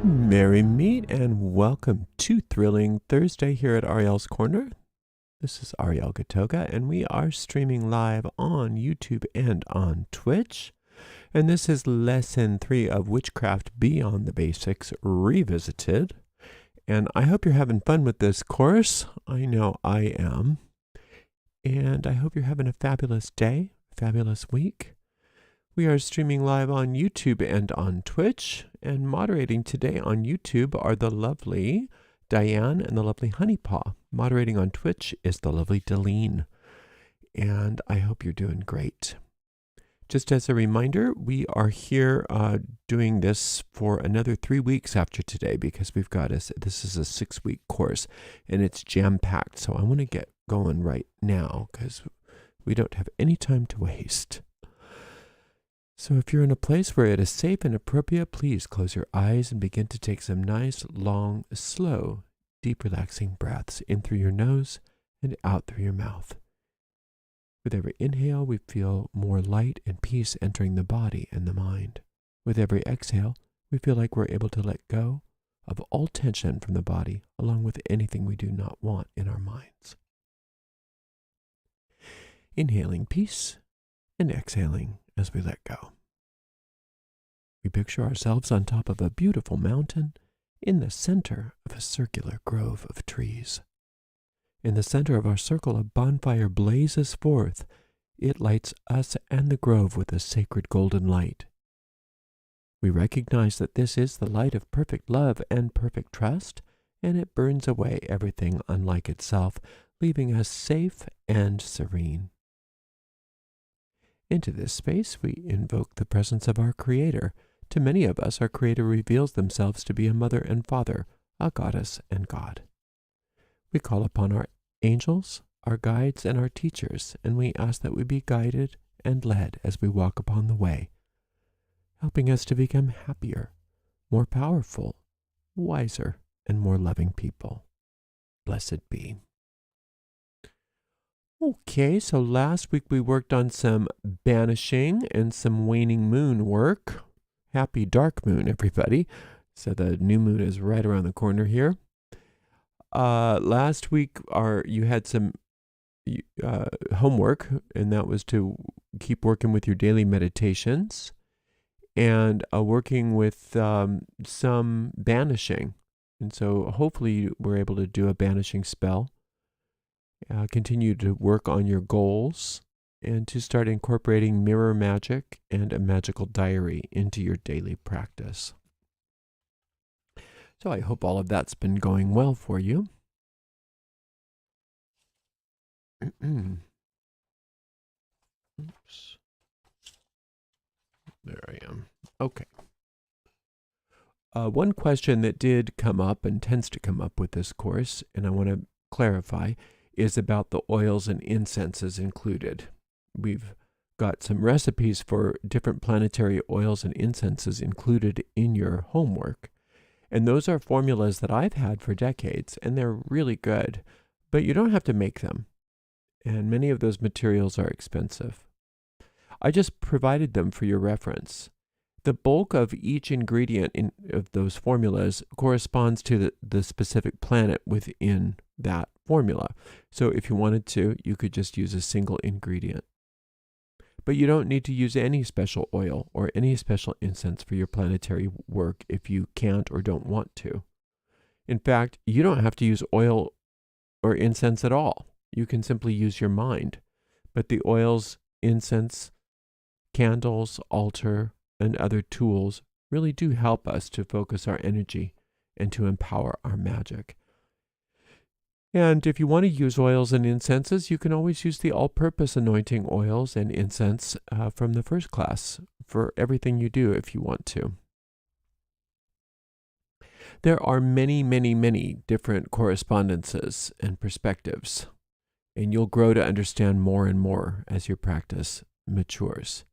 Merry meet and welcome to Thrilling Thursday here at Ariel's Corner. This is Ariel Gatoga, and we are streaming live on YouTube and on Twitch. And this is lesson 3 of Witchcraft Beyond the Basics Revisited. And I hope you're having fun with this course. I know I am. And I hope you're having a fabulous day, fabulous week. We are streaming live on YouTube and on Twitch, and moderating today on YouTube are the lovely Diane and the lovely Honeypaw. Moderating on Twitch is the lovely Deline, and I hope you're doing great. Just as a reminder, we are here doing this for another 3 weeks after today because we've got this is a 6-week course, and it's jam-packed, so I want to get going right now because we don't have any time to waste. So if you're in a place where it is safe and appropriate, please close your eyes and begin to take some nice, long, slow, deep, relaxing breaths in through your nose and out through your mouth. With every inhale, we feel more light and peace entering the body and the mind. With every exhale, we feel like we're able to let go of all tension from the body, along with anything we do not want in our minds. Inhaling peace and exhaling as we let go. We picture ourselves on top of a beautiful mountain in the center of a circular grove of trees. In the center of our circle, a bonfire blazes forth. It lights us and the grove with a sacred golden light. We recognize that this is the light of perfect love and perfect trust, and it burns away everything unlike itself, leaving us safe and serene. Into this space, we invoke the presence of our Creator. To many of us, our Creator reveals themselves to be a mother and father, a goddess and God. We call upon our angels, our guides, and our teachers, and we ask that we be guided and led as we walk upon the way, helping us to become happier, more powerful, wiser, and more loving people. Blessed be. Okay, so last week we worked on some banishing and some waning moon work. Happy dark moon, everybody. So the new moon is right around the corner here. Last week you had some homework, and that was to keep working with your daily meditations and working with some banishing. And so hopefully you were able to do a banishing spell. Continue to work on your goals and to start incorporating mirror magic and a magical diary into your daily practice. So I hope all of that's been going well for you. Oops. There I am. Okay. One question that did come up and tends to come up with this course, and I want to clarify, is about the oils and incenses included. We've got some recipes for different planetary oils and incenses included in your homework. And those are formulas that I've had for decades, and they're really good. But you don't have to make them. And many of those materials are expensive. I just provided them for your reference. The bulk of each ingredient of those formulas corresponds to the specific planet within that formula. So if you wanted to, you could just use a single ingredient. But you don't need to use any special oil or any special incense for your planetary work if you can't or don't want to. In fact, you don't have to use oil or incense at all. You can simply use your mind. But the oils, incense, candles, altar, and other tools really do help us to focus our energy and to empower our magic. And if you want to use oils and incenses, you can always use the all-purpose anointing oils and incense from the first class for everything you do if you want to. There are many, many, many different correspondences and perspectives, and you'll grow to understand more and more as your practice matures.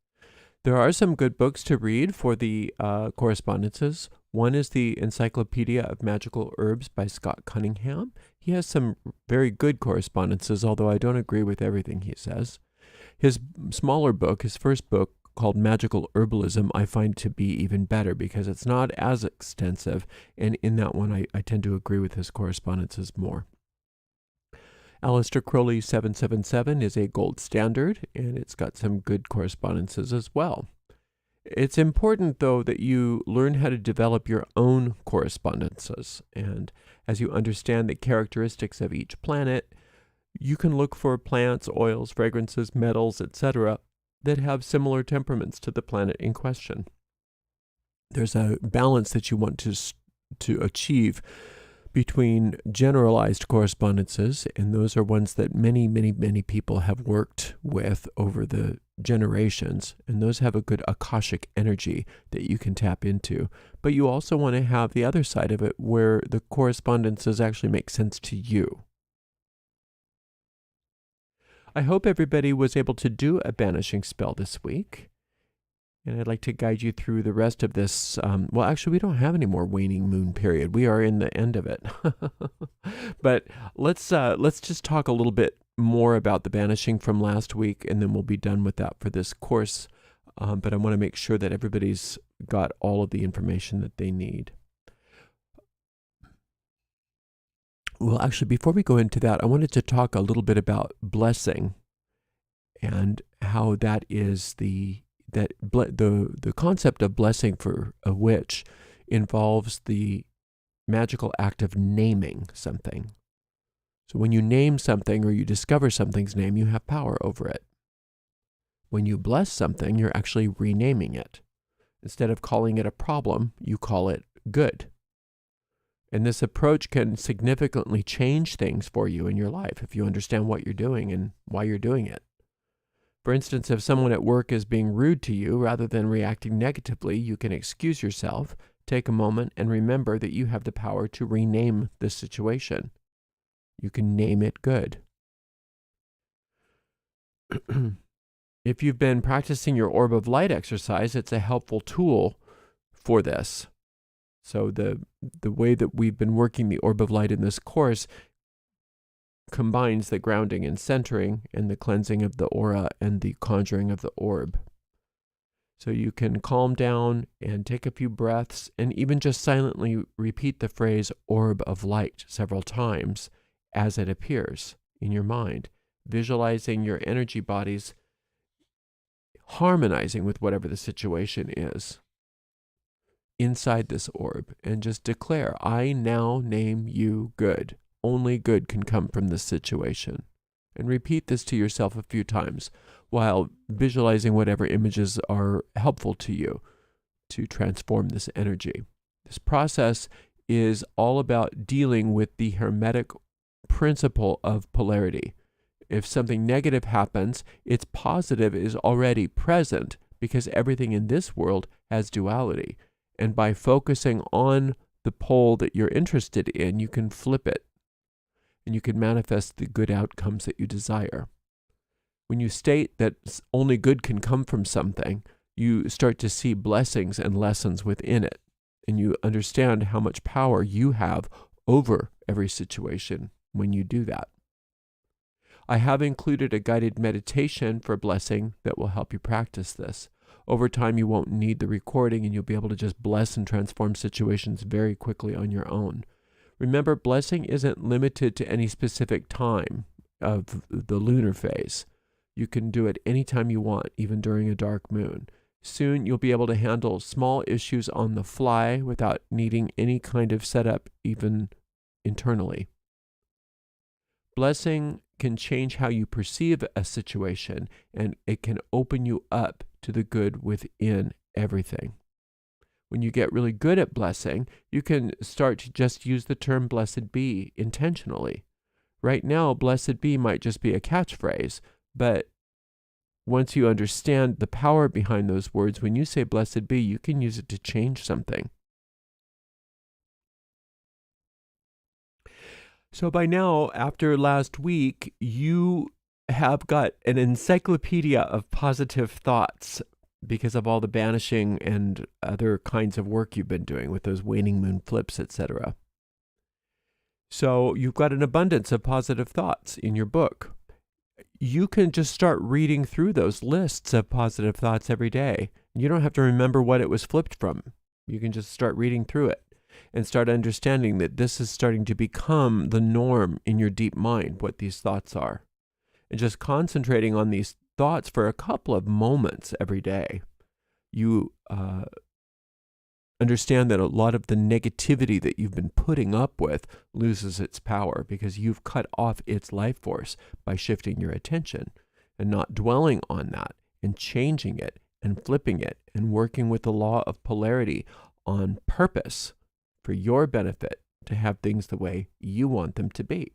There are some good books to read for the correspondences. One is the Encyclopedia of Magical Herbs by Scott Cunningham. He has some very good correspondences, although I don't agree with everything he says. His smaller book, his first book, called Magical Herbalism, I find to be even better because it's not as extensive, and in that one I tend to agree with his correspondences more. Aleister Crowley 777 is a gold standard, and it's got some good correspondences as well. It's important, though, that you learn how to develop your own correspondences, and as you understand the characteristics of each planet, you can look for plants, oils, fragrances, metals, etc., that have similar temperaments to the planet in question. There's a balance that you want to achieve between generalized correspondences, and those are ones that many, many, many people have worked with over the generations, and those have a good Akashic energy that you can tap into. But you also want to have the other side of it where the correspondences actually make sense to you. I hope everybody was able to do a banishing spell this week. And I'd like to guide you through the rest of this. Well, actually, we don't have any more waning moon period. We are in the end of it. But let's just talk a little bit more about the banishing from last week, and then we'll be done with that for this course. But I want to make sure that everybody's got all of the information that they need. Well, actually, before we go into that, I wanted to talk a little bit about blessing and how that is the concept of blessing for a witch involves the magical act of naming something. So when you name something or you discover something's name, you have power over it. When you bless something, you're actually renaming it. Instead of calling it a problem, you call it good. And this approach can significantly change things for you in your life if you understand what you're doing and why you're doing it. For instance, if someone at work is being rude to you, rather than reacting negatively, you can excuse yourself, take a moment, and remember that you have the power to rename the situation. You can name it good. If you've been practicing your orb of light exercise, it's a helpful tool for this. So the way that we've been working the orb of light in this course combines the grounding and centering and the cleansing of the aura and the conjuring of the orb. So you can calm down and take a few breaths and even just silently repeat the phrase orb of light several times as it appears in your mind, visualizing your energy bodies harmonizing with whatever the situation is inside this orb, and just declare, I now name you good. Only good can come from this situation. And repeat this to yourself a few times while visualizing whatever images are helpful to you to transform this energy. This process is all about dealing with the Hermetic principle of polarity. If something negative happens, its positive is already present because everything in this world has duality. And by focusing on the pole that you're interested in, you can flip it and you can manifest the good outcomes that you desire. When you state that only good can come from something, you start to see blessings and lessons within it, and you understand how much power you have over every situation when you do that. I have included a guided meditation for blessing that will help you practice this. Over time, you won't need the recording, and you'll be able to just bless and transform situations very quickly on your own. Remember, blessing isn't limited to any specific time of the lunar phase. You can do it anytime you want, even during a dark moon. Soon, you'll be able to handle small issues on the fly without needing any kind of setup, even internally. Blessing can change how you perceive a situation, and it can open you up to the good within everything. When you get really good at blessing, you can start to just use the term blessed be intentionally. Right now, blessed be might just be a catchphrase, but once you understand the power behind those words, when you say blessed be, you can use it to change something. So by now, after last week, you have got an encyclopedia of positive thoughts because of all the banishing and other kinds of work you've been doing with those waning moon flips, etc. So you've got an abundance of positive thoughts in your book. You can just start reading through those lists of positive thoughts every day. You don't have to remember what it was flipped from. You can just start reading through it and start understanding that this is starting to become the norm in your deep mind, what these thoughts are. And just concentrating on these thoughts for a couple of moments every day, you understand that a lot of the negativity that you've been putting up with loses its power because you've cut off its life force by shifting your attention and not dwelling on that and changing it and flipping it and working with the law of polarity on purpose for your benefit to have things the way you want them to be.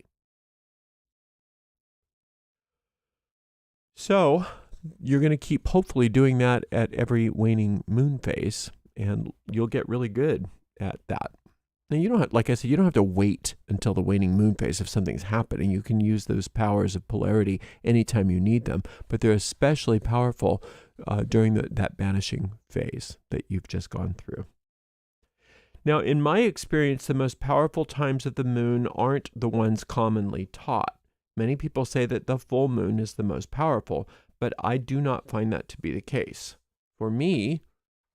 So you're going to keep hopefully doing that at every waning moon phase, and you'll get really good at that. Now, you don't have, like I said, you don't have to wait until the waning moon phase if something's happening. You can use those powers of polarity anytime you need them, but they're especially powerful during that banishing phase that you've just gone through. Now, in my experience, the most powerful times of the moon aren't the ones commonly taught. Many people say that the full moon is the most powerful, but I do not find that to be the case. For me,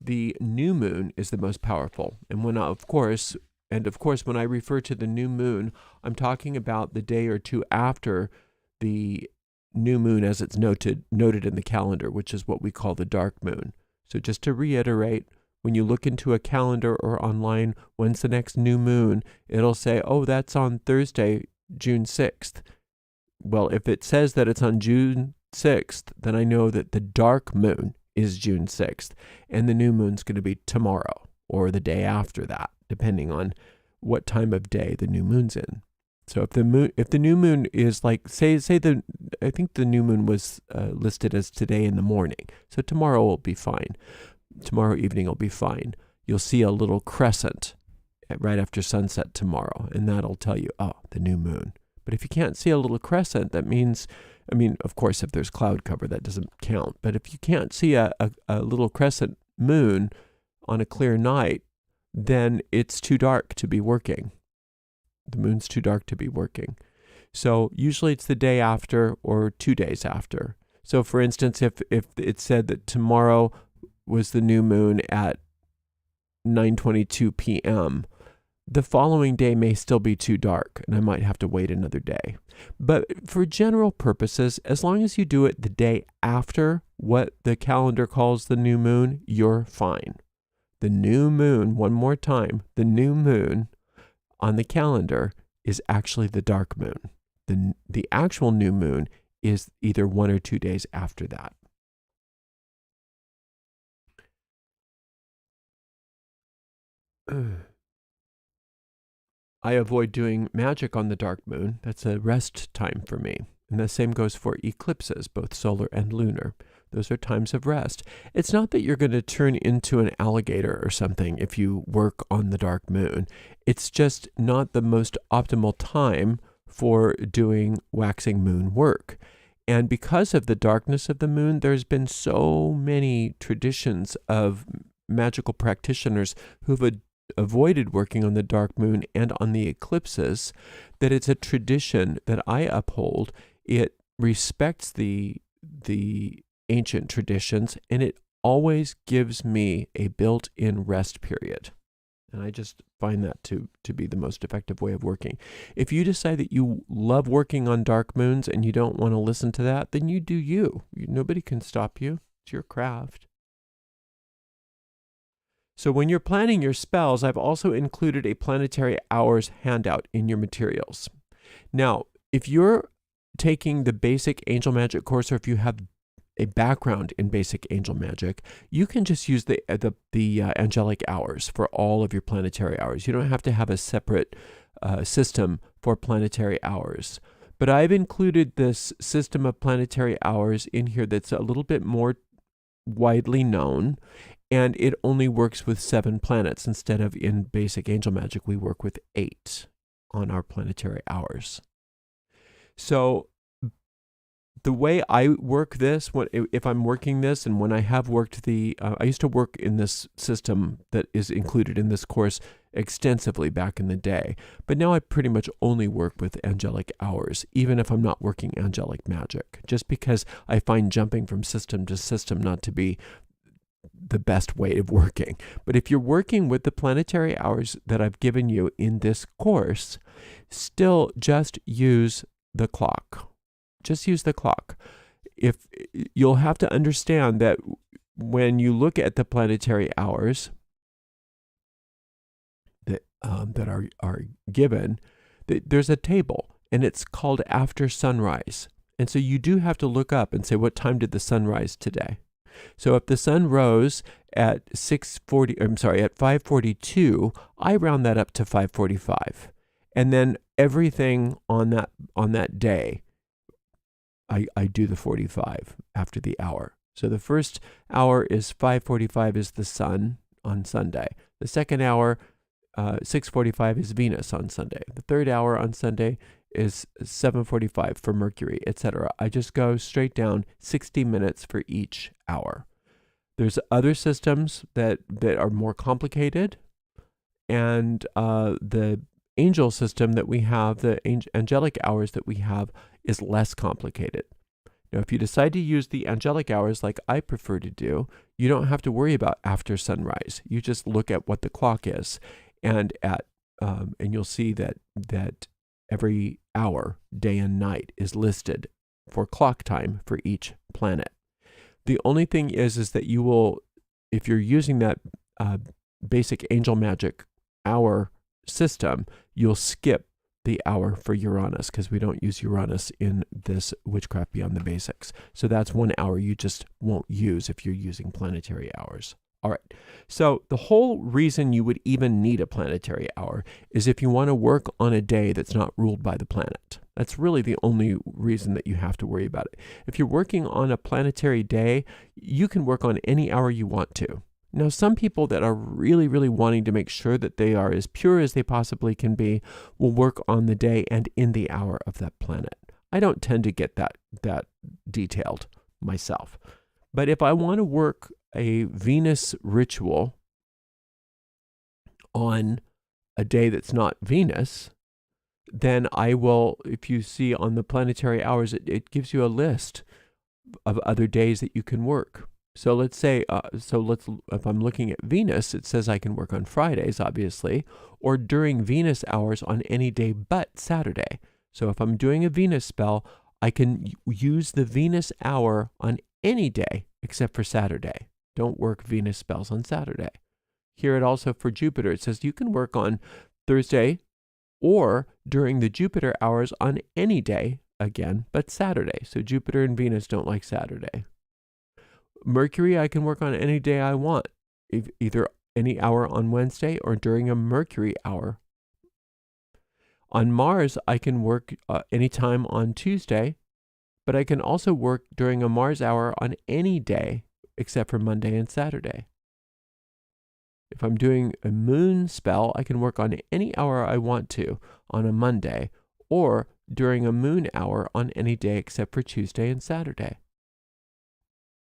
the new moon is the most powerful. And when of course, when I refer to the new moon, I'm talking about the day or two after the new moon as it's noted in the calendar, which is what we call the dark moon. So just to reiterate, when you look into a calendar or online, when's the next new moon, it'll say, oh, that's on Thursday, June 6th. Well, if it says that it's on June 6th, then I know that the dark moon is June 6th, and the new moon's going to be tomorrow or the day after that, depending on what time of day the new moon's in. So if the new moon is like, I think the new moon was listed as today in the morning. So tomorrow will be fine. Tomorrow evening will be fine. You'll see a little crescent right after sunset tomorrow, and that'll tell you, oh, the new moon. But if you can't see a little crescent, that means, of course, if there's cloud cover, that doesn't count. But if you can't see a little crescent moon on a clear night, then it's too dark to be working. The moon's too dark to be working. So usually it's the day after or 2 days after. So for instance, if it said that tomorrow was the new moon at 9:22 p.m., the following day may still be too dark, and I might have to wait another day. But for general purposes, as long as you do it the day after what the calendar calls the new moon, you're fine. The new moon, one more time, the new moon on the calendar is actually the dark moon. The actual new moon is either 1 or 2 days after that. I avoid doing magic on the dark moon. That's a rest time for me. And the same goes for eclipses, both solar and lunar. Those are times of rest. It's not that you're going to turn into an alligator or something if you work on the dark moon. It's just not the most optimal time for doing waxing moon work. And because of the darkness of the moon, there's been so many traditions of magical practitioners who've avoided working on the dark moon and on the eclipses, that it's a tradition that I uphold. It respects the ancient traditions, and it always gives me a built-in rest period. And I just find that to be the most effective way of working. If you decide that you love working on dark moons and you don't want to listen to that, then you do you. Nobody can stop you. It's your craft. So when you're planning your spells, I've also included a planetary hours handout in your materials. Now, if you're taking the basic angel magic course, or if you have a background in basic angel magic, you can just use the angelic hours for all of your planetary hours. You don't have to have a separate system for planetary hours. But I've included this system of planetary hours in here that's a little bit more widely known, and it only works with 7 planets instead of in basic angel magic we work with 8 on our planetary hours. So the way I work this, if I'm working this, and when I have worked I used to work in this system that is included in this course extensively back in the day, but now I pretty much only work with angelic hours, even if I'm not working angelic magic, just because I find jumping from system to system not to be the best way of working. But if you're working with the planetary hours that I've given you in this course, still just use the clock. Just use the clock. If you'll have to understand that when you look at the planetary hours that are given, there's a table, and it's called after sunrise. And so you do have to look up and say, what time did the sun rise today? So if the sun rose at 5:42, I round that up to 5:45, and then everything on that day, I do the 45 after the hour. So the first hour is 5:45 is the sun on Sunday. The second hour, 6:45 is Venus on Sunday. The third hour on Sunday is 7:45 for Mercury, etc. I just go straight down 60 minutes for each hour. There's other systems that are more complicated, and the angel system that we have, the angelic hours that we have, is less complicated. Now, if you decide to use the angelic hours like I prefer to do, you don't have to worry about after sunrise. You just look at what the clock is, and you'll see that every hour, day and night, is listed for clock time for each planet. The only thing is that you will, if you're using that basic angel magic hour system, you'll skip the hour for Uranus, because we don't use Uranus in this Witchcraft Beyond the Basics. So that's 1 hour you just won't use if you're using planetary hours. All right, so the whole reason you would even need a planetary hour is if you want to work on a day that's not ruled by the planet. That's really the only reason that you have to worry about it. If you're working on a planetary day, you can work on any hour you want to. Now, some people that are really, really wanting to make sure that they are as pure as they possibly can be will work on the day and in the hour of that planet. I don't tend to get that detailed myself. But if I want to work a Venus ritual on a day that's not Venus, then I will, if you see on the planetary hours, it gives you a list of other days that you can work. So let's say, if I'm looking at Venus, it says I can work on Fridays, obviously, or during Venus hours on any day but Saturday. So if I'm doing a Venus spell, I can use the Venus hour on any day except for Saturday. Don't work Venus spells on Saturday. Here it also for Jupiter, it says you can work on Thursday or during the Jupiter hours on any day, again, but Saturday. So Jupiter and Venus don't like Saturday. Mercury, I can work on any day I want, either any hour on Wednesday or during a Mercury hour. On Mars, I can work anytime on Tuesday, but I can also work during a Mars hour on any day except for Monday and Saturday. If I'm doing a moon spell, I can work on any hour I want to on a Monday or during a moon hour on any day except for Tuesday and Saturday.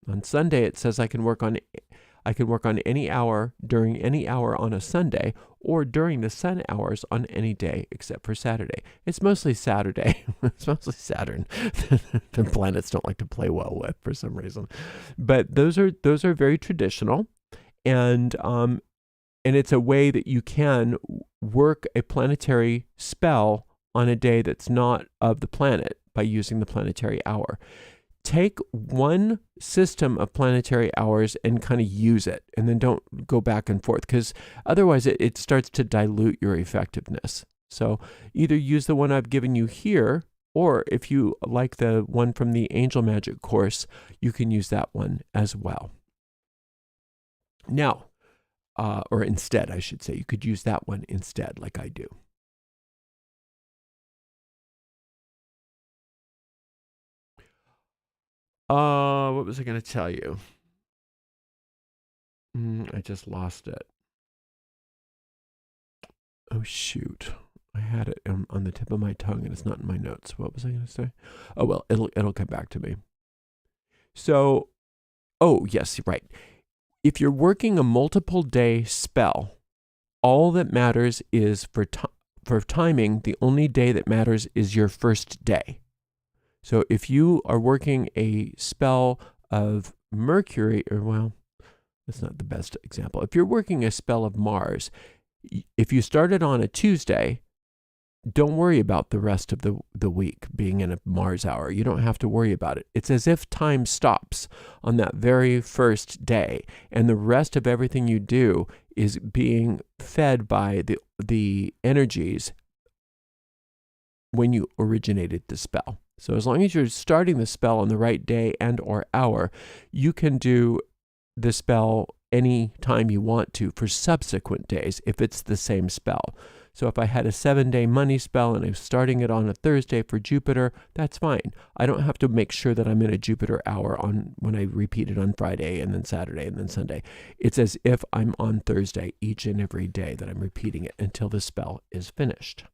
On Sunday, it says I can work on any hour during any hour on a Sunday or during the sun hours on any day except for Saturday. It's mostly Saturday. It's mostly Saturn. The planets don't like to play well with for some reason. But those are very traditional, and it's a way that you can work a planetary spell on a day that's not of the planet by using the planetary hour. Take one system of planetary hours and kind of use it, and then don't go back and forth, because otherwise it starts to dilute your effectiveness. So either use the one I've given you here, or if you like the one from the Angel Magic course, you can use that one as well. Now, or instead, I should say, you could use that one instead, like I do. What was I going to tell you? I just lost it. Oh, shoot. I had it on the tip of my tongue, and it's not in my notes. What was I going to say? Oh, well, it'll come back to me. So, oh, yes, right. If you're working a multiple day spell, all that matters is for timing, the only day that matters is your first day. So if you are working a spell of Mercury, or well, that's not the best example. If you're working a spell of Mars, if you started on a Tuesday, don't worry about the rest of the week being in a Mars hour. You don't have to worry about it. It's as if time stops on that very first day, and the rest of everything you do is being fed by the energies when you originated the spell. So as long as you're starting the spell on the right day and or hour, you can do the spell any time you want to for subsequent days if it's the same spell. So if I had a 7-day money spell and I'm starting it on a Thursday for Jupiter, that's fine. I don't have to make sure that I'm in a Jupiter hour when I repeat it on Friday and then Saturday and then Sunday. It's as if I'm on Thursday each and every day that I'm repeating it until the spell is finished.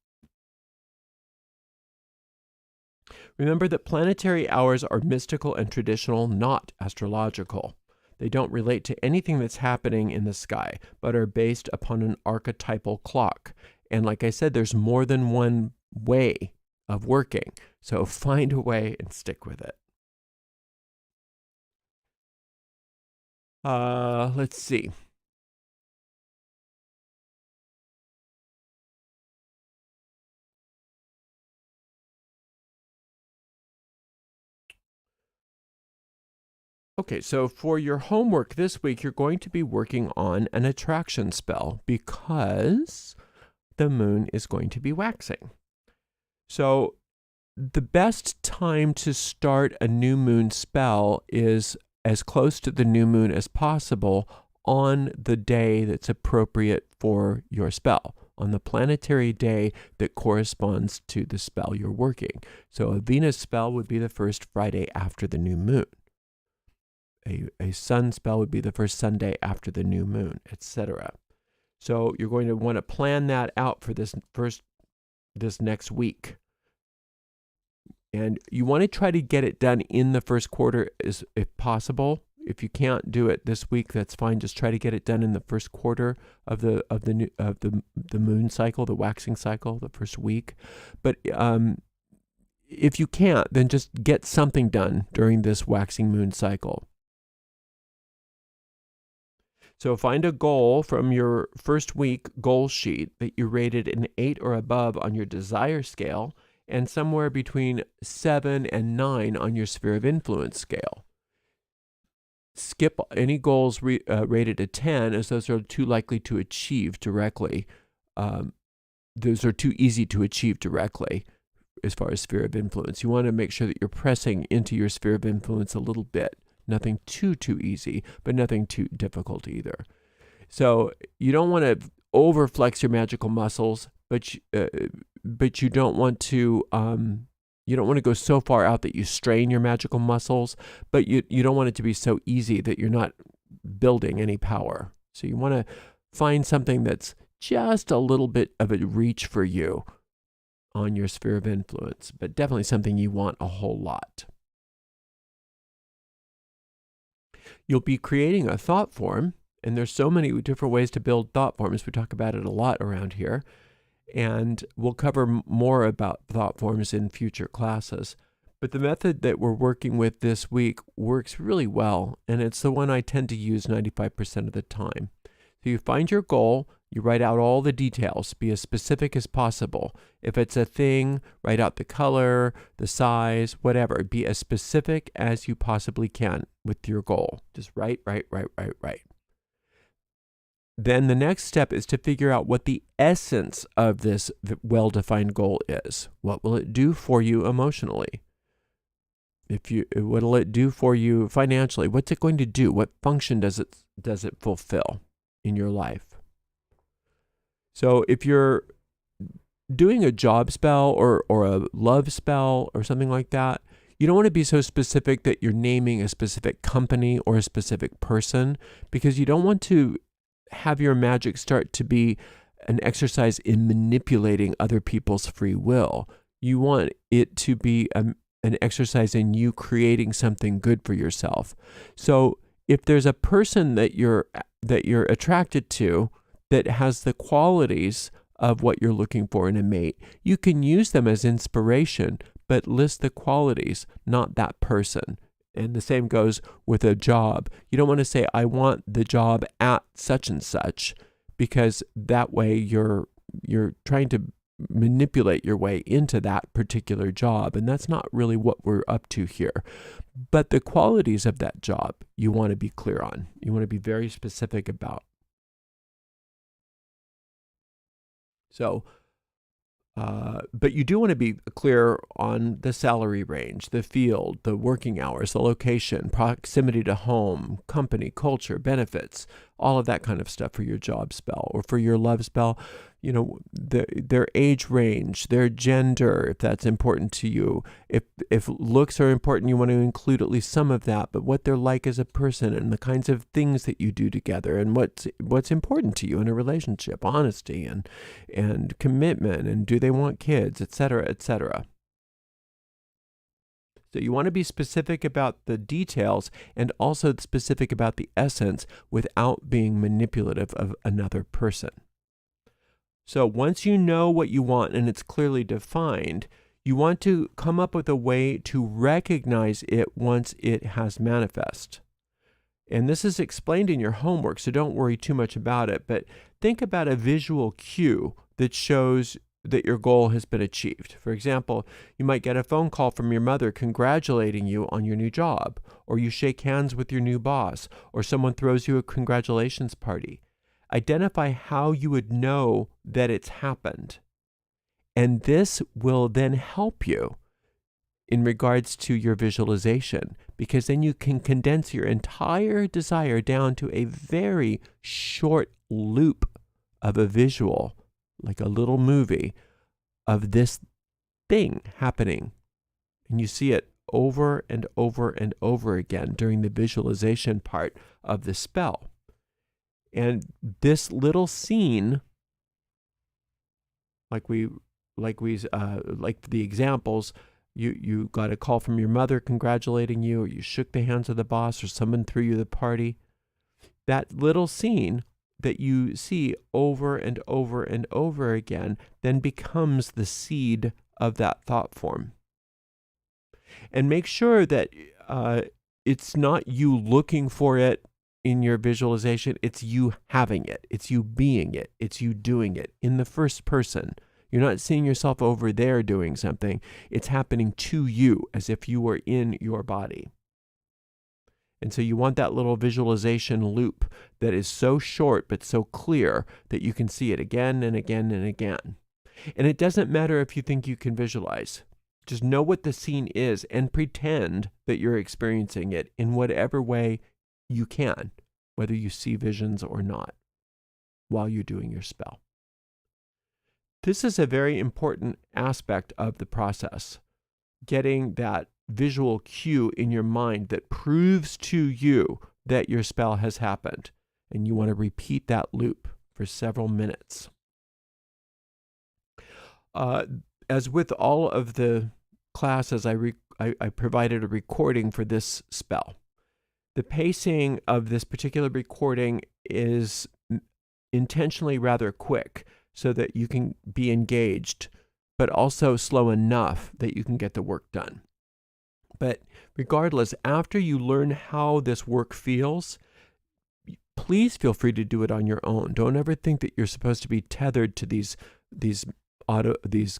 Remember that planetary hours are mystical and traditional, not astrological. They don't relate to anything that's happening in the sky, but are based upon an archetypal clock. And like I said, there's more than one way of working. So find a way and stick with it. Let's see. Okay, so for your homework this week, you're going to be working on an attraction spell because the moon is going to be waxing. So the best time to start a new moon spell is as close to the new moon as possible on the day that's appropriate for your spell, on the planetary day that corresponds to the spell you're working. So a Venus spell would be the first Friday after the new moon. A sun spell would be the first Sunday after the new moon, etc. So you're going to want to plan that out for this next week. And you want to try to get it done in the first quarter if possible. If you can't do it this week, that's fine. Just try to get it done in the first quarter of the moon cycle, the waxing cycle, the first week. But if you can't, then just get something done during this waxing moon cycle. So find a goal from your first week goal sheet that you rated an 8 or above on your desire scale, and somewhere between 7 and 9 on your sphere of influence scale. Skip any goals rated a 10, as those are too likely to achieve directly. Those are too easy to achieve directly as far as sphere of influence. You want to make sure that you're pressing into your sphere of influence a little bit. Nothing too easy, but nothing too difficult either. So you don't want to overflex your magical muscles, but you don't want to go so far out that you strain your magical muscles, but you don't want it to be so easy that you're not building any power. So you want to find something that's just a little bit of a reach for you, on your sphere of influence, but definitely something you want a whole lot. You'll be creating a thought form, and there's so many different ways to build thought forms. We talk about it a lot around here, and we'll cover more about thought forms in future classes. But the method that we're working with this week works really well, and it's the one I tend to use 95% of the time. So you find your goal, you write out all the details, be as specific as possible. If it's a thing, write out the color, the size, whatever. Be as specific as you possibly can with your goal. Just write. Then the next step is to figure out what the essence of this well-defined goal is. What will it do for you emotionally? What will it do for you financially? What's it going to do? What function does it fulfill in your life? So if you're doing a job spell or a love spell or something like that, you don't want to be so specific that you're naming a specific company or a specific person, because you don't want to have your magic start to be an exercise in manipulating other people's free will. You want it to be an exercise in you creating something good for yourself. So if there's a person that you're attracted to that has the qualities of what you're looking for in a mate, you can use them as inspiration, but list the qualities, not that person. And the same goes with a job. You don't want to say, I want the job at such and such, because that way you're trying to manipulate your way into that particular job. And that's not really what we're up to here. But the qualities of that job, you want to be clear on. You want to be very specific about. So, but you do want to be clear on the salary range, the field, the working hours, the location, proximity to home, company, culture, benefits, all of that kind of stuff for your job spell. Or for your love spell, you know, their age range, their gender, if that's important to you. If looks are important, you want to include at least some of that, but what they're like as a person and the kinds of things that you do together and what's important to you in a relationship, honesty and commitment, and do they want kids, etc., etc. So you want to be specific about the details and also specific about the essence without being manipulative of another person. So once you know what you want and it's clearly defined, you want to come up with a way to recognize it once it has manifest. And this is explained in your homework, so don't worry too much about it, but think about a visual cue that shows that your goal has been achieved. For example, you might get a phone call from your mother congratulating you on your new job, or you shake hands with your new boss, or someone throws you a congratulations party. Identify how you would know that it's happened. And this will then help you in regards to your visualization, because then you can condense your entire desire down to a very short loop of a visual, like a little movie of this thing happening. And you see it over and over and over again during the visualization part of the spell. And this little scene, like the examples, you got a call from your mother congratulating you, or you shook the hands of the boss, or someone threw you the party. That little scene that you see over and over and over again then becomes the seed of that thought form. And make sure that it's not you looking for it in your visualization, it's you having it, it's you being it, it's you doing it in the first person. You're not seeing yourself over there doing something. It's happening to you as if you were in your body. And so you want that little visualization loop that is so short but so clear that you can see it again and again and again. And it doesn't matter if you think you can visualize. Just know what the scene is and pretend that you're experiencing it in whatever way you can, whether you see visions or not, while you're doing your spell. This is a very important aspect of the process, getting that visual cue in your mind that proves to you that your spell has happened. And you want to repeat that loop for several minutes. as with all of the classes, I provided a recording for this spell. The pacing of this particular recording is intentionally rather quick so that you can be engaged, but also slow enough that you can get the work done. But regardless, after you learn how this work feels, please feel free to do it on your own. Don't ever think that you're supposed to be tethered to these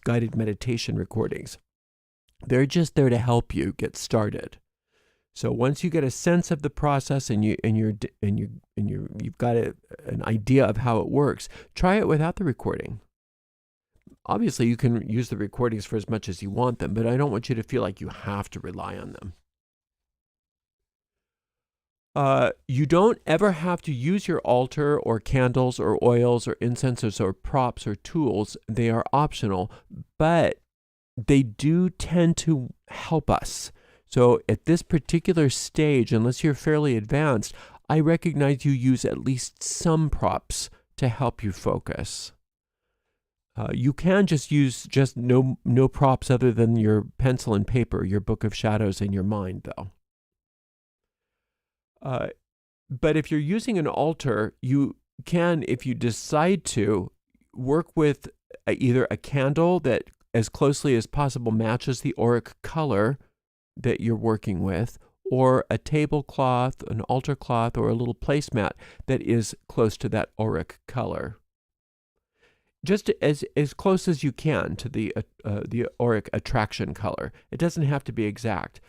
guided meditation recordings. They're just there to help you get started. So once you get a sense of the process and you've got an idea of how it works, try it without the recording. Obviously, you can use the recordings for as much as you want them, but I don't want you to feel like you have to rely on them. You don't ever have to use your altar or candles or oils or incenses or props or tools. They are optional, but they do tend to help us. So at this particular stage, unless you're fairly advanced, I recognize you use at least some props to help you focus. You can just use no props other than your pencil and paper, your book of shadows, and your mind, though. But if you're using an altar, you can, if you decide to, work with either a candle that as closely as possible matches the auric color that you're working with, or a tablecloth, an altar cloth, or a little placemat that is close to that auric color. Just as close as you can to the auric attraction color. It doesn't have to be exact.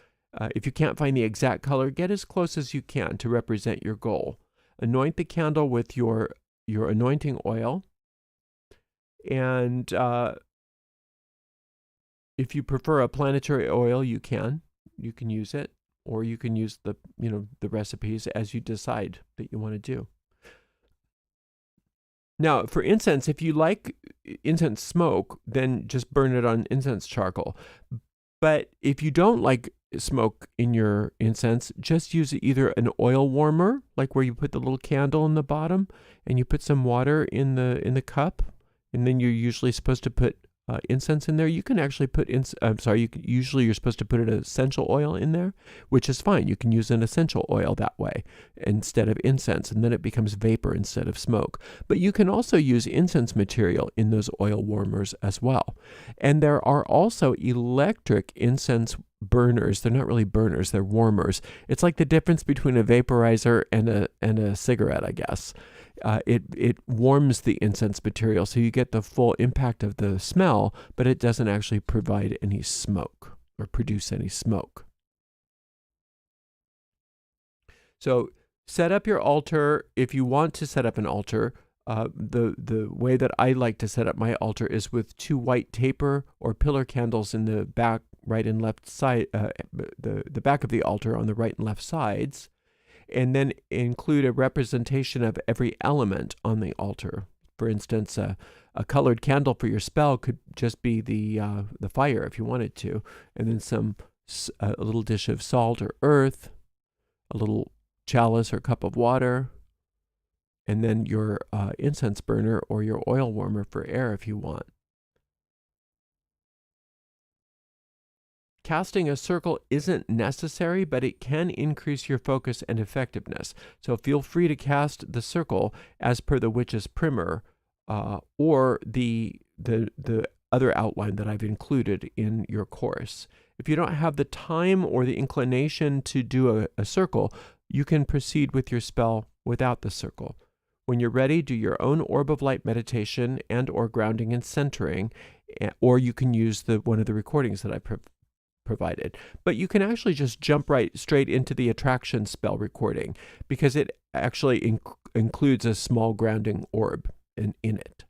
If you can't find the exact color, get as close as you can to represent your goal. Anoint the candle with your anointing oil, and if you prefer a planetary oil, you can use it, or you can use the recipes as you decide that you want to do. Now, for incense, if you like incense smoke, then just burn it on incense charcoal. But if you don't like smoke in your incense, just use either an oil warmer, like where you put the little candle in the bottom, and you put some water in the cup, and then you're usually supposed to put incense in there. You can actually put usually you're supposed to put an essential oil in there, which is fine. You can use an essential oil that way instead of incense, and then it becomes vapor instead of smoke. But you can also use incense material in those oil warmers as well. And there are also electric incense burners. They're not really burners, they're warmers. It's like the difference between a vaporizer and a cigarette, I guess. It warms the incense material, so you get the full impact of the smell, but it doesn't actually provide any smoke or produce any smoke. So set up your altar if you want to set up an altar. The way that I like to set up my altar is with 2 white taper or pillar candles in the back, right and left side, the back of the altar on the right and left sides, and then include a representation of every element on the altar. For instance, a colored candle for your spell could just be the fire if you wanted to, and then a little dish of salt or earth, a little chalice or cup of water, and then your incense burner or your oil warmer for air if you want. Casting a circle isn't necessary, but it can increase your focus and effectiveness. So feel free to cast the circle as per the witch's primer, or the other outline that I've included in your course. If you don't have the time or the inclination to do a circle, you can proceed with your spell without the circle. When you're ready, do your own orb of light meditation and or grounding and centering, or you can use one of the recordings that I provided. But you can actually just jump straight into the attraction spell recording, because it actually includes a small grounding orb in it.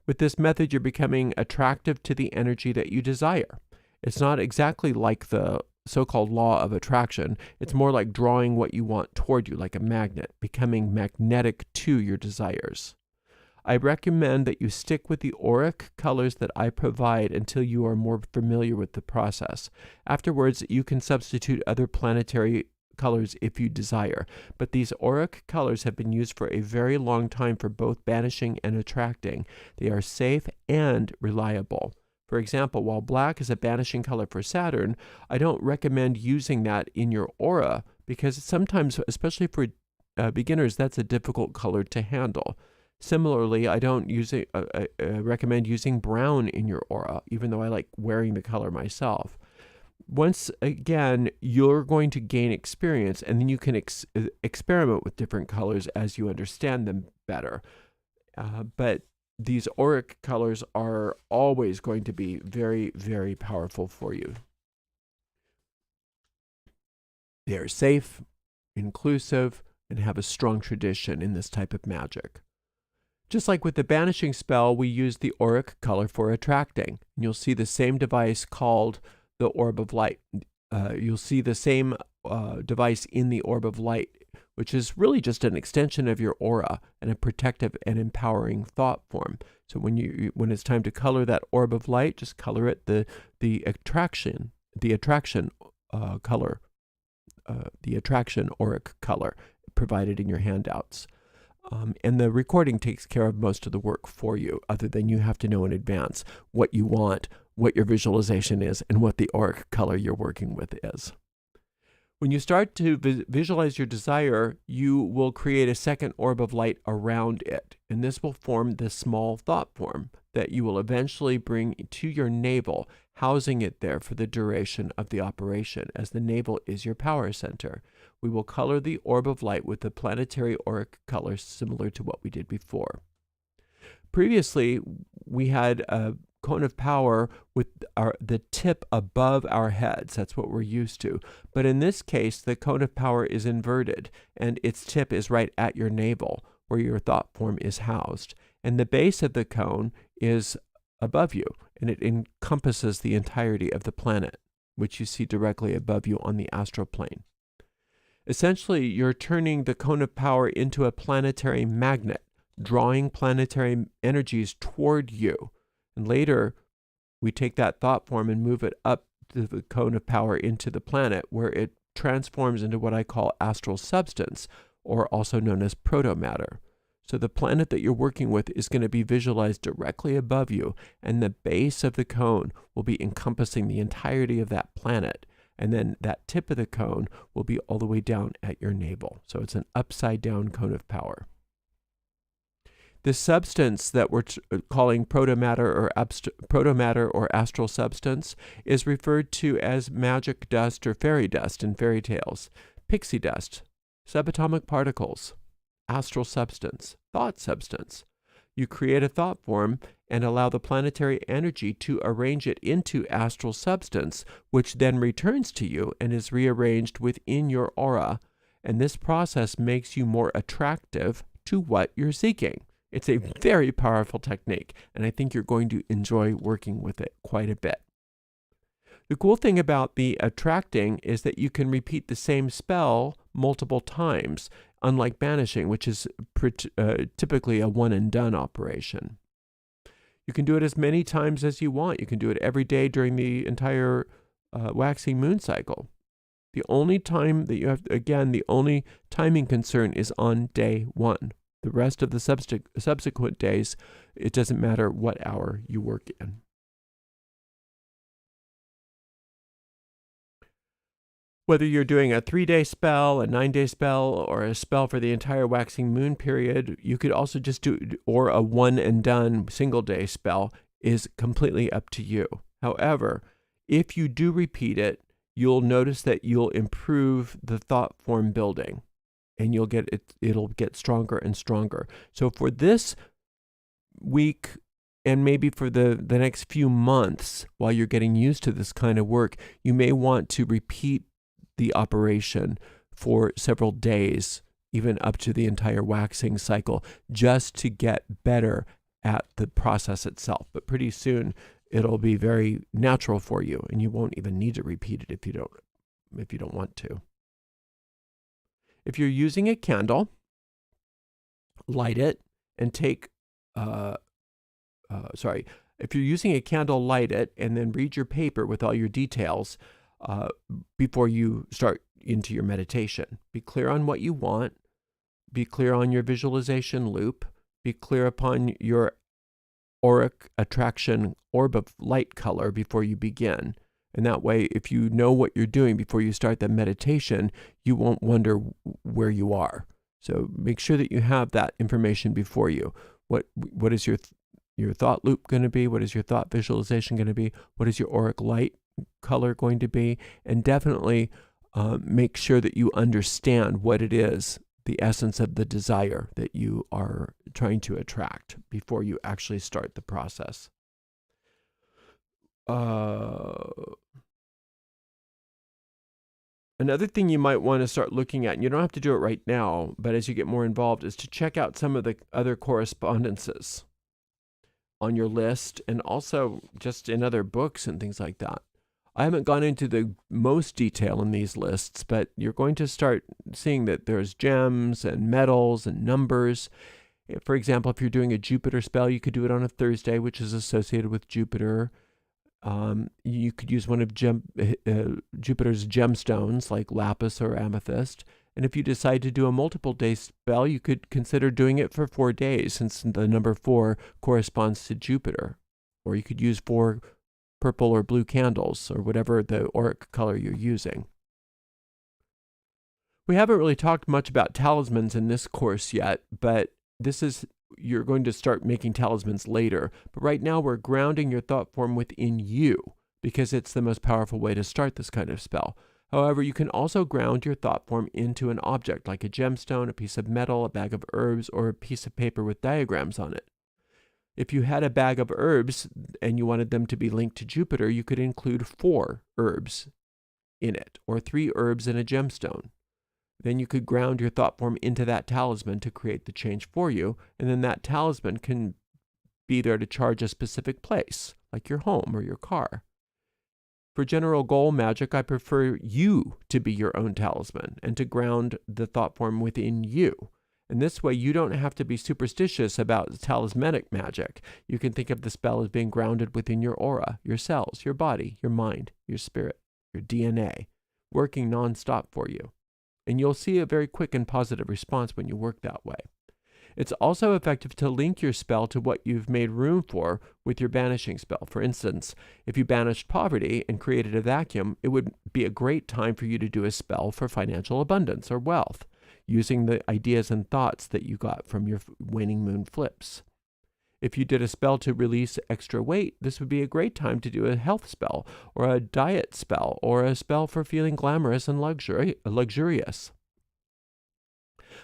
With this method, you're becoming attractive to the energy that you desire. It's not exactly like the so-called law of attraction. It's more like drawing what you want toward you, like a magnet, becoming magnetic to your desires. I recommend that you stick with the auric colors that I provide until you are more familiar with the process. Afterwards, you can substitute other planetary colors if you desire, but these auric colors have been used for a very long time for both banishing and attracting. They are safe and reliable. For example, while black is a banishing color for Saturn, I don't recommend using that in your aura because sometimes, especially for beginners, that's a difficult color to handle. Similarly, I don't recommend using brown in your aura, even though I like wearing the color myself. Once again, you're going to gain experience, and then you can experiment with different colors as you understand them better. But these auric colors are always going to be very, very powerful for you. They are safe, inclusive, and have a strong tradition in this type of magic. Just like with the banishing spell, we use the auric color for attracting. And you'll see the same device called the orb of light. You'll see the same device in the orb of light, which is really just an extension of your aura and a protective and empowering thought form. So when it's time to color that orb of light, just color it the attraction color, the attraction auric color provided in your handouts. And the recording takes care of most of the work for you, other than you have to know in advance what you want, what your visualization is, and what the auric color you're working with is. When you start to visualize your desire, you will create a second orb of light around it, and this will form this small thought form that you will eventually bring to your navel, housing it there for the duration of the operation, as the navel is your power center. We will color the orb of light with the planetary auric color similar to what we did before. Previously, we had a cone of power with the tip above our heads. That's what we're used to. But in this case, the cone of power is inverted, and its tip is right at your navel, where your thought form is housed. And the base of the cone is above you, and it encompasses the entirety of the planet, which you see directly above you on the astral plane. Essentially, you're turning the cone of power into a planetary magnet, drawing planetary energies toward you. And later, we take that thought form and move it up to the cone of power into the planet, where it transforms into what I call astral substance, or also known as protomatter. So the planet that you're working with is going to be visualized directly above you, and the base of the cone will be encompassing the entirety of that planet. And then that tip of the cone will be all the way down at your navel. So it's an upside down cone of power. The substance that we're calling protomatter or astral substance is referred to as magic dust or fairy dust in fairy tales, pixie dust, subatomic particles, astral substance, thought substance. You create a thought form and allow the planetary energy to arrange it into astral substance, which then returns to you and is rearranged within your aura. And this process makes you more attractive to what you're seeking. It's a very powerful technique, and I think you're going to enjoy working with it quite a bit. The cool thing about the attracting is that you can repeat the same spell multiple times, unlike banishing, which is typically a one-and-done operation. You can do it as many times as you want. You can do it every day during the entire waxing moon cycle. The only time that you have, again, the only timing concern is on day 1. The rest of the subsequent days, it doesn't matter what hour you work in. Whether you're doing a 3-day spell, a 9-day spell, or a spell for the entire waxing moon period, you could also just do, or a one-and-done single-day spell, is completely up to you. However, if you do repeat it, you'll notice that you'll improve the thought form building, and it'll get stronger and stronger. So for this week, and maybe for the next few months, while you're getting used to this kind of work, you may want to repeat the operation for several days, even up to the entire waxing cycle, just to get better at the process itself. But pretty soon, it'll be very natural for you, and you won't even need to repeat it if you don't want to. If you're using a candle, light it and take, if you're using a candle, light it and then read your paper with all your details before you start into your meditation. Be clear on what you want. Be clear on your visualization loop. Be clear upon your auric attraction orb of light color before you begin. And that way, if you know what you're doing before you start the meditation, you won't wonder where you are. So make sure that you have that information before you. What is your thought loop going to be? What is your thought visualization going to be? What is your auric light color going to be? And definitely make sure that you understand what it is, the essence of the desire that you are trying to attract before you actually start the process. Another thing you might want to start looking at, and you don't have to do it right now, but as you get more involved, is to check out some of the other correspondences on your list, and also just in other books and things like that. I haven't gone into the most detail in these lists, but you're going to start seeing that there's gems and metals and numbers. For example, if you're doing a Jupiter spell, you could do it on a Thursday, which is associated with Jupiter. You could use one of Jupiter's gemstones like lapis or amethyst. And if you decide to do a multiple day spell, you could consider doing it for 4 days, since the number 4 corresponds to Jupiter. Or you could use 4 purple or blue candles, or whatever the auric color you're using. We haven't really talked much about talismans in this course yet, but you're going to start making talismans later. But right now we're grounding your thought form within you, because it's the most powerful way to start this kind of spell. However, you can also ground your thought form into an object, like a gemstone, a piece of metal, a bag of herbs, or a piece of paper with diagrams on it. If you had a bag of herbs and you wanted them to be linked to Jupiter, you could include 4 herbs in it, or 3 herbs and a gemstone. Then you could ground your thought form into that talisman to create the change for you, and then that talisman can be there to charge a specific place, like your home or your car. For general goal magic, I prefer you to be your own talisman and to ground the thought form within you. And this way, you don't have to be superstitious about talismanic magic. You can think of the spell as being grounded within your aura, your cells, your body, your mind, your spirit, your DNA, working nonstop for you. And you'll see a very quick and positive response when you work that way. It's also effective to link your spell to what you've made room for with your banishing spell. For instance, if you banished poverty and created a vacuum, it would be a great time for you to do a spell for financial abundance or wealth, using the ideas and thoughts that you got from your waning moon flips. If you did a spell to release extra weight, this would be a great time to do a health spell, or a diet spell, or a spell for feeling glamorous and luxurious.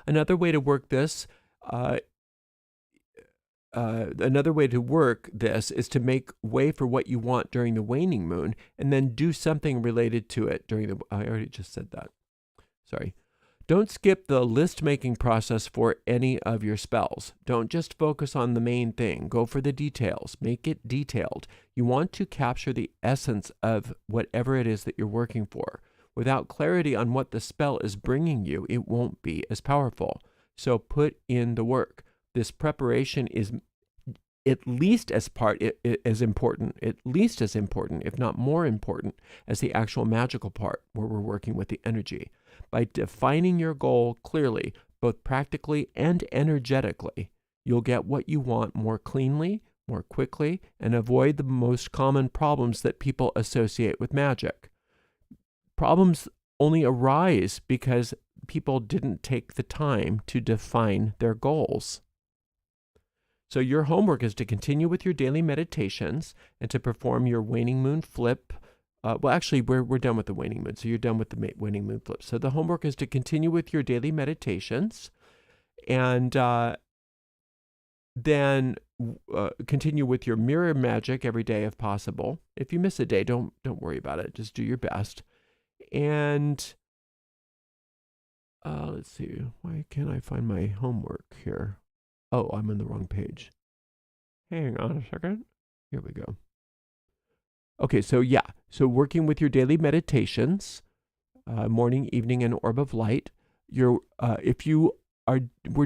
Another way to work this is to make way for what you want during the waning moon, and then do something related to it during the... I already just said that. Sorry. Don't skip the list-making process for any of your spells. Don't just focus on the main thing. Go for the details. Make it detailed. You want to capture the essence of whatever it is that you're working for. Without clarity on what the spell is bringing you, it won't be as powerful. So put in the work. This preparation is at least as important, if not more important, as the actual magical part where we're working with the energy. By defining your goal clearly, both practically and energetically, you'll get what you want more cleanly, more quickly, and avoid the most common problems that people associate with magic. Problems only arise because people didn't take the time to define their goals. So your homework is to continue with your daily meditations and to perform your waning moon flip. We're done with the waning moon, so you're done with the waning moon flip. So the homework is to continue with your daily meditations, and then continue with your mirror magic every day if possible. If you miss a day, don't worry about it. Just do your best. And let's see, why can't I find my homework here? Oh, I'm on the wrong page. Hang on a second. Here we go. Okay, so working with your daily meditations, morning, evening, and orb of light. We're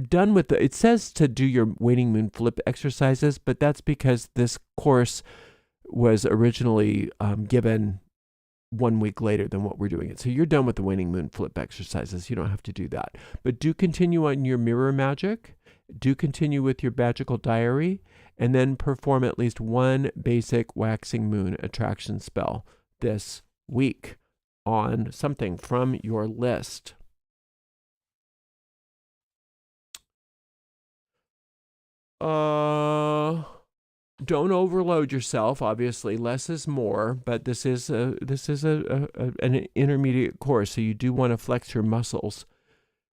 done with it says to do your waning moon flip exercises, but that's because this course was originally given 1 week later than what we're doing it. So you're done with the waning moon flip exercises. You don't have to do that. But do continue on your mirror magic. Do continue with your magical diary, and then perform at least one basic waxing moon attraction spell this week on something from your list. Don't overload yourself. Obviously, less is more, but this is an intermediate course, so you do want to flex your muscles.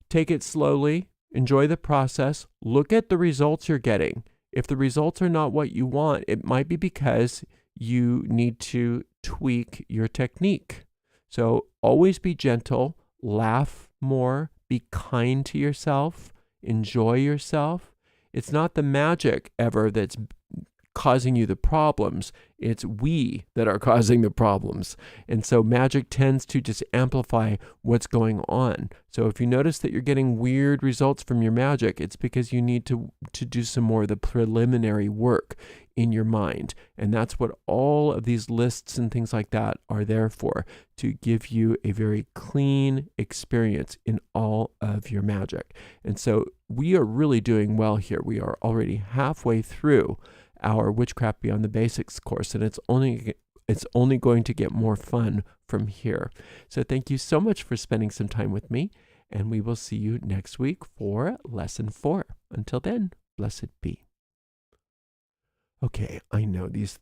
Take it slowly. Enjoy the process. Look at the results you're getting. If the results are not what you want, it might be because you need to tweak your technique. So always be gentle, laugh more, be kind to yourself, enjoy yourself. It's not the magic ever that's causing you the problems. It's we that are causing the problems. And so magic tends to just amplify what's going on. So if you notice that you're getting weird results from your magic, it's because you need to do some more of the preliminary work in your mind. And that's what all of these lists and things like that are there for, to give you a very clean experience in all of your magic. And so we are really doing well here. We are already halfway through our Witchcraft Beyond the Basics course, and it's only going to get more fun from here. So thank you so much for spending some time with me, and we will see you next week for Lesson 4. Until then, blessed be. Okay, I know these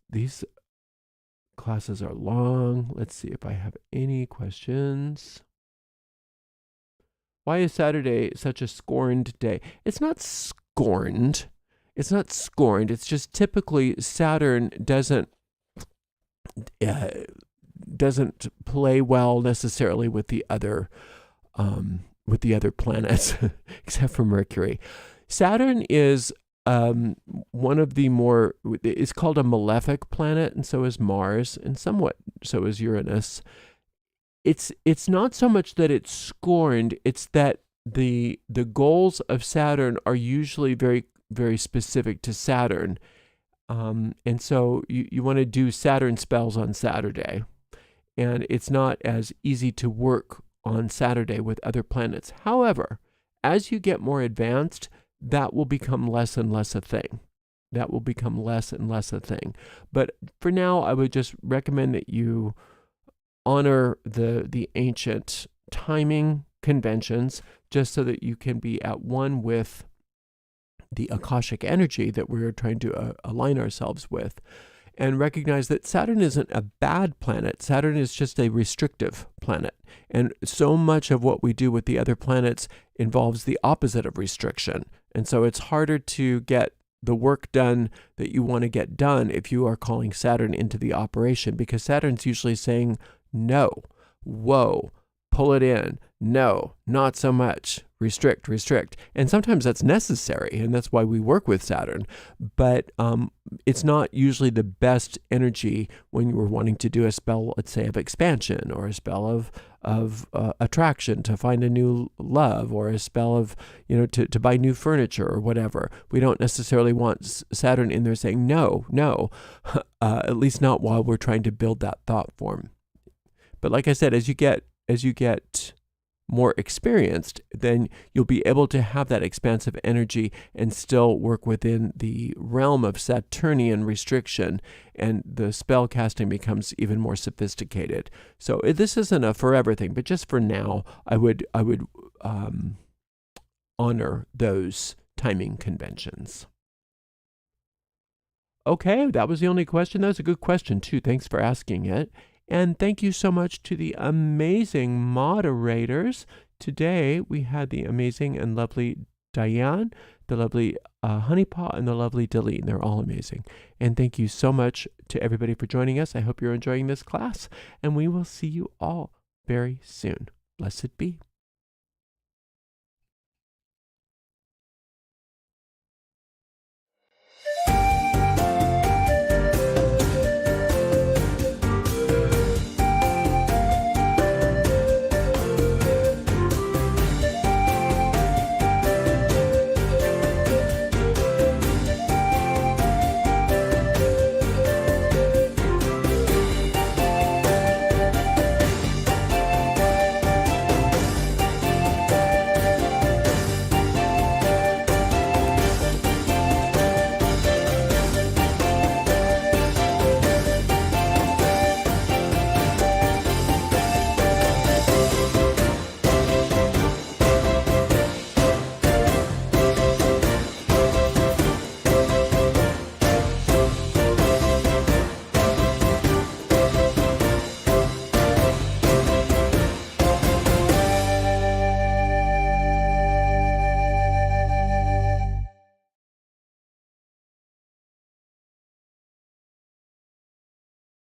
classes are long. Let's see if I have any questions. Why is Saturday such a scorned day? It's not scorned. It's not scorned. It's just typically Saturn doesn't play well necessarily with the other planets, except for Mercury. Saturn is one of the more. It's called a malefic planet, and so is Mars, and somewhat so is Uranus. It's not so much that it's scorned. It's that the goals of Saturn are usually very, very specific to Saturn. And so you want to do Saturn spells on Saturday. And it's not as easy to work on Saturday with other planets. However, as you get more advanced, that will become less and less a thing. That will become less and less a thing. But for now, I would just recommend that you honor the ancient timing conventions, just so that you can be at one with the Akashic energy that we're trying to align ourselves with, and recognize that Saturn isn't a bad planet. Saturn is just a restrictive planet. And so much of what we do with the other planets involves the opposite of restriction. And so it's harder to get the work done that you want to get done if you are calling Saturn into the operation, because Saturn's usually saying, no, whoa, pull it in. No, not so much. Restrict. And sometimes that's necessary, and that's why we work with Saturn. But it's not usually the best energy when you're wanting to do a spell, let's say, of expansion, or a spell of attraction to find a new love, or a spell of, to buy new furniture or whatever. We don't necessarily want Saturn in there saying, no, at least not while we're trying to build that thought form. But like I said, as you get more experienced, then you'll be able to have that expansive energy and still work within the realm of Saturnian restriction, and the spell casting becomes even more sophisticated. So this isn't a forever thing, but just for now, I would honor those timing conventions. Okay, that was the only question. That was a good question too. Thanks for asking it. And thank you so much to the amazing moderators. Today, we had the amazing and lovely Diane, the lovely Honeypaw, and the lovely Deline. They're all amazing. And thank you so much to everybody for joining us. I hope you're enjoying this class, and we will see you all very soon. Blessed be.